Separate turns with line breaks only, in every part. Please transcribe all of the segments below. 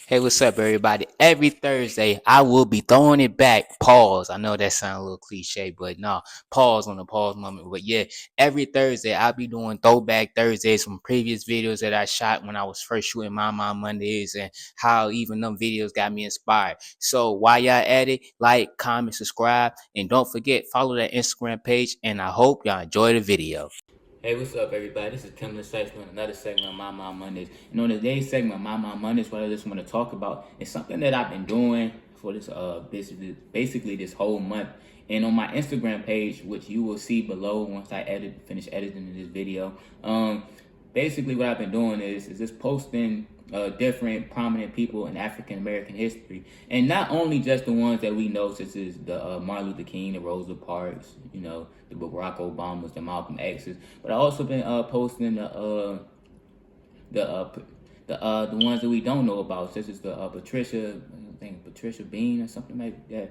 Hey, what's up, everybody? Every Thursday, I will be throwing it back. Pause. I know that sounds a little cliche, but no, pause on the pause moment. But yeah, every Thursday, I'll be doing Throwback Thursdays from previous videos that I shot when I was first shooting My Mom Mondays and how even them videos got me inspired. So while y'all at it, like, comment, subscribe, and don't forget, follow that Instagram page. And I hope y'all enjoy the video. Hey, what's up, everybody? This is Tim the Sex doing another segment of My Mom Mondays. And on today's segment of My Mom Mondays, what I just want to talk about is something that I've been doing for this basically this whole month. And on my Instagram page, which you will see below once I finish editing this video, basically what I've been doing is just posting different prominent people in African American history, and not only just the ones that we know, such as the Martin Luther King, the Rosa Parks, the Barack Obamas, the Malcolm X's, but I also been posting the ones that we don't know about, such as the Patricia Bean or something like that.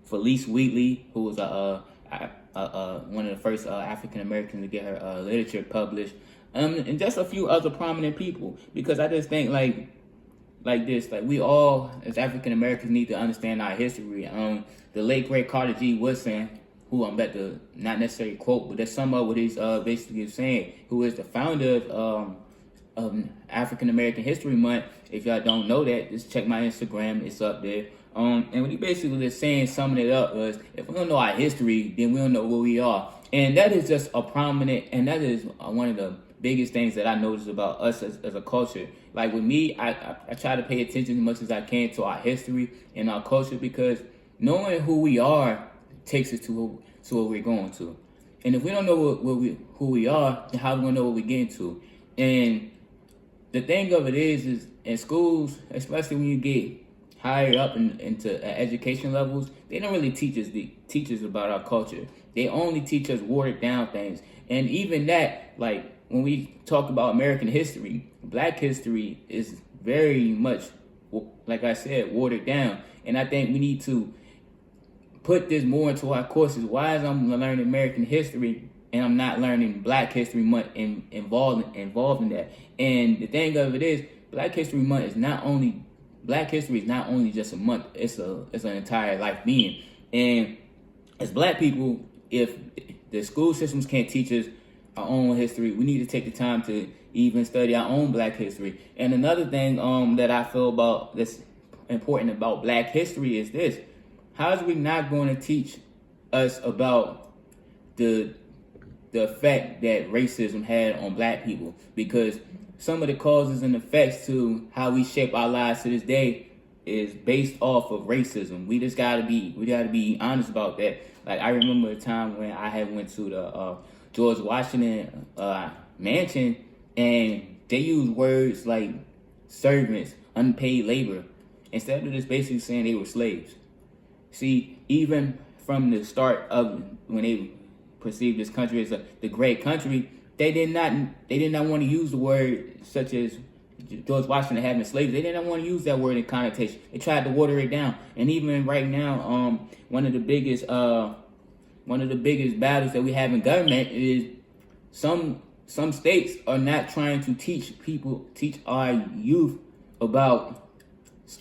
Felice Wheatley, who was one of the first African Americans to get her literature published, and just a few other prominent people. Because I just think like we all as African Americans need to understand our history. The late great Carter G. Woodson, who I'm about to not necessarily quote, but that's some of what he's basically saying, who is the founder of African American History Month. If y'all don't know that, just check my Instagram, it's up there. And what he basically just saying, summing it up, was if we don't know our history, then we don't know where we are. And that is just a prominent, and that is one of the biggest things that I notice about us as a culture. Like with me, I try to pay attention as much as I can to our history and our culture, because knowing who we are takes us to where we're going to. And if we don't know who we are, then how are we going to know what we're getting to? And the thing of it is in schools, especially when you get higher up into education levels, they don't really teach us about our culture. They only teach us watered down things. And even that, like when we talk about American history, Black history is very much, like I said, watered down. And I think we need to put this more into our courses. Why is I'm learning American history and I'm not learning Black History Month involved in that? And the thing of it is, Black History Month is not only Black history is not only just a month; it's an entire life being. And as Black people, if the school systems can't teach us our own history, we need to take the time to even study our own Black history. And another thing that I feel about that's important about Black history is this: how is we not going to teach us about the effect that racism had on Black people? Because some of the causes and effects to how we shape our lives to this day is based off of racism. We gotta be honest about that. Like I remember a time when I had went to the George Washington mansion, and they used words like servants, unpaid labor, instead of just basically saying they were slaves. See, even from the start of when they perceived this country as the great country, they did not want to use the word such as George Washington having slaves. They didn't want to use that word in connotation. They tried to water it down. And even right now, one of the biggest battles that we have in government is some states are not trying to teach our youth about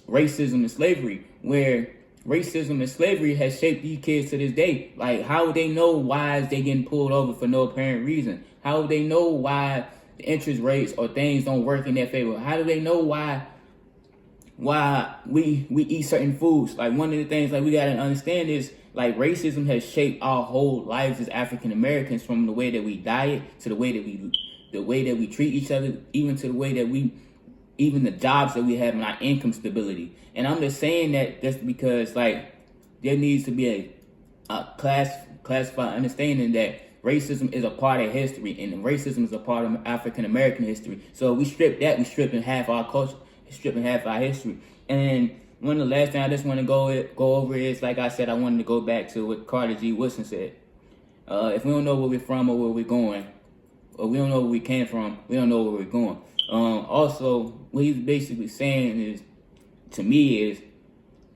racism and slavery, where racism and slavery has shaped these kids to this day. Like, how would they know why is they getting pulled over for no apparent reason? How would they know why the interest rates or things don't work in their favor? How do they know why we eat certain foods? Like, one of the things like we gotta understand is like racism has shaped our whole lives as African Americans, from the way that we diet to the way that we treat each other, even to the way that even the jobs that we have and our income stability. And I'm just saying that just because like there needs to be a classified understanding that racism is a part of history, and racism is a part of African American history. So we strip that, we stripping half our culture, stripping half our history. And one of the last things I just want to go over is, like I said, I wanted to go back to what Carter G. Woodson said. If we don't know where we're from or where we're going, or we don't know where we came from, we don't know where we're going. Also, what he's basically saying is, to me, is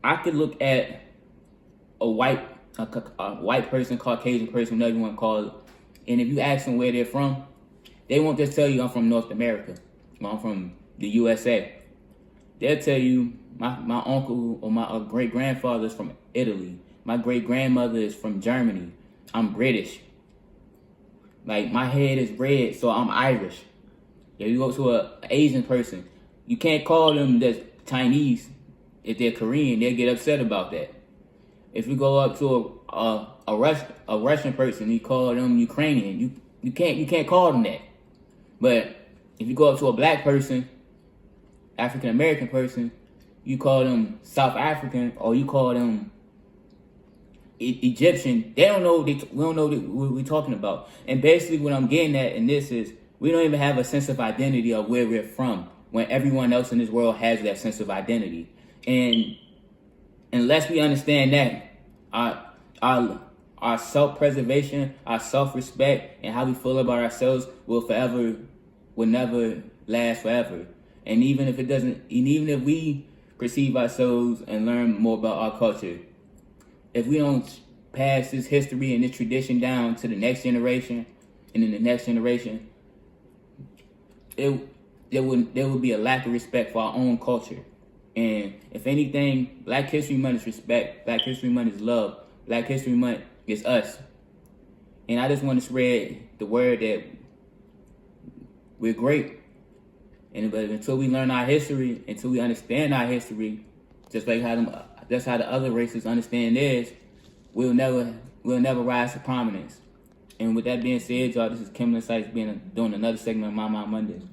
I could look at a white person, Caucasian person, whatever you want to call it, and if you ask them where they're from, they won't just tell you I'm from North America, or I'm from the USA. They'll tell you my uncle or my great grandfather is from Italy. My great grandmother is from Germany. I'm British. Like, my head is red, so I'm Irish. If you go to an Asian person, you can't call them that's Chinese. If they're Korean, they'll get upset about that. If you go up to a Russian person, you call them Ukrainian. You can't call them that. But if you go up to a black person, African American person, you call them South African or you call them Egyptian. They don't know. We don't know what we're talking about. And basically, what I'm getting at in this is we don't even have a sense of identity of where we're from when everyone else in this world has that sense of identity. And unless we understand that, our self-preservation, our self-respect, and how we feel about ourselves will never last forever. And even if we perceive ourselves and learn more about our culture, if we don't pass this history and this tradition down to the next generation, and then the next generation, there would be a lack of respect for our own culture. And if anything, Black History Month is respect. Black History Month is love. Black History Month is us. And I just want to spread the word that we're great. But until we learn our history, until we understand our history, just like that's how the other races understand theirs, we'll never rise to prominence. And with that being said, y'all, this is Kim Insights doing another segment of My Mind Mondays.